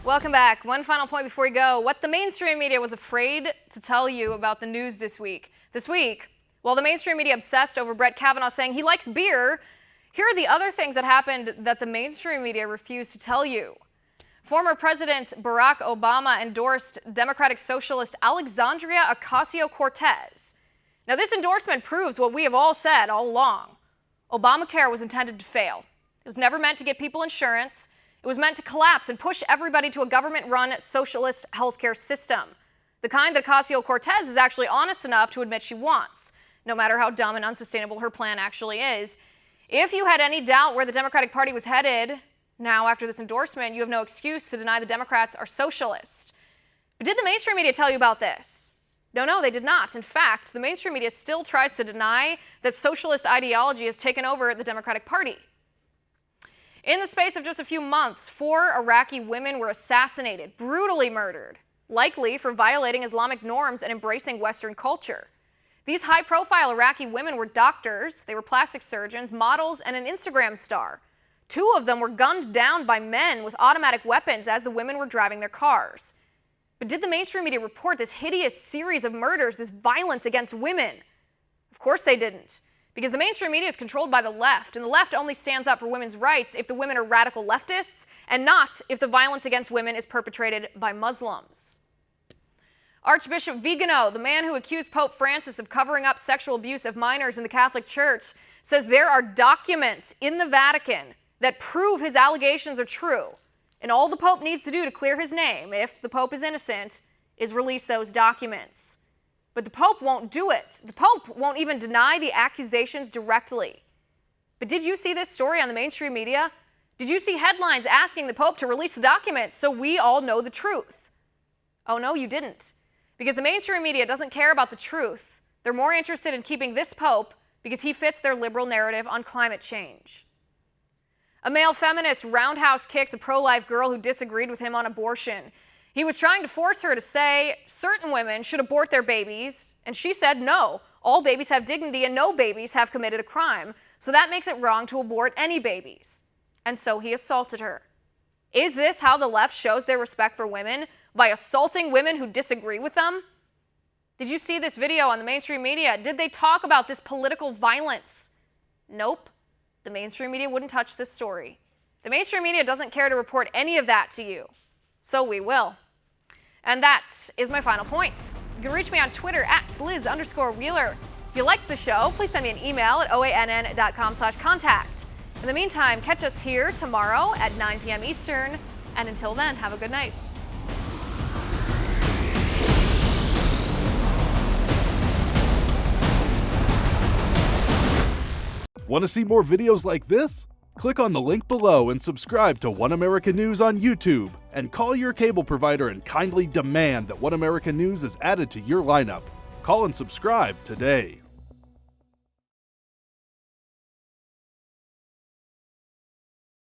Welcome back. One final point before we go. What the mainstream media was afraid to tell you about the news this week. While the mainstream media obsessed over Brett Kavanaugh saying he likes beer, here are the other things that happened that the mainstream media refused to tell you. Former President Barack Obama endorsed Democratic Socialist Alexandria Ocasio-Cortez. Now, this endorsement proves what we have all said all along. Obamacare was intended to fail. It was never meant to get people insurance. It was meant to collapse and push everybody to a government-run socialist healthcare system. The kind that Ocasio-Cortez is actually honest enough to admit she wants, no matter how dumb and unsustainable her plan actually is. If you had any doubt where the Democratic Party was headed, now after this endorsement, you have no excuse to deny the Democrats are socialist. But did the mainstream media tell you about this? No, they did not. In fact, the mainstream media still tries to deny that socialist ideology has taken over the Democratic Party. In the space of just a few months, 4 Iraqi women were assassinated, brutally murdered, likely for violating Islamic norms and embracing Western culture. These high-profile Iraqi women were doctors, they were plastic surgeons, models, and an Instagram star. 2 of them were gunned down by men with automatic weapons as the women were driving their cars. But did the mainstream media report this hideous series of murders, this violence against women? Of course they didn't, because the mainstream media is controlled by the left, and the left only stands up for women's rights if the women are radical leftists, and not if the violence against women is perpetrated by Muslims. Archbishop Vigano, the man who accused Pope Francis of covering up sexual abuse of minors in the Catholic Church, says there are documents in the Vatican that prove his allegations are true. And all the Pope needs to do to clear his name, if the Pope is innocent, is release those documents. But the Pope won't do it. The Pope won't even deny the accusations directly. But did you see this story on the mainstream media? Did you see headlines asking the Pope to release the documents so we all know the truth? Oh no, you didn't. Because the mainstream media doesn't care about the truth. They're more interested in keeping this Pope because he fits their liberal narrative on climate change. A male feminist roundhouse kicks a pro-life girl who disagreed with him on abortion. He was trying to force her to say certain women should abort their babies, and she said no, all babies have dignity and no babies have committed a crime, so that makes it wrong to abort any babies. And so he assaulted her. Is this how the left shows their respect for women? By assaulting women who disagree with them? Did you see this video on the mainstream media? Did they talk about this political violence? Nope. The mainstream media wouldn't touch this story. The mainstream media doesn't care to report any of that to you. So we will. And that is my final point. You can reach me on Twitter at Liz_Wheeler. If you liked the show, please send me an email at oann.com/contact. In the meantime, catch us here tomorrow at 9 p.m. Eastern. And until then, have a good night. Want to see more videos like this? Click on the link below and subscribe to One America News on YouTube, and call your cable provider and kindly demand that One America News is added to your lineup. Call and subscribe today.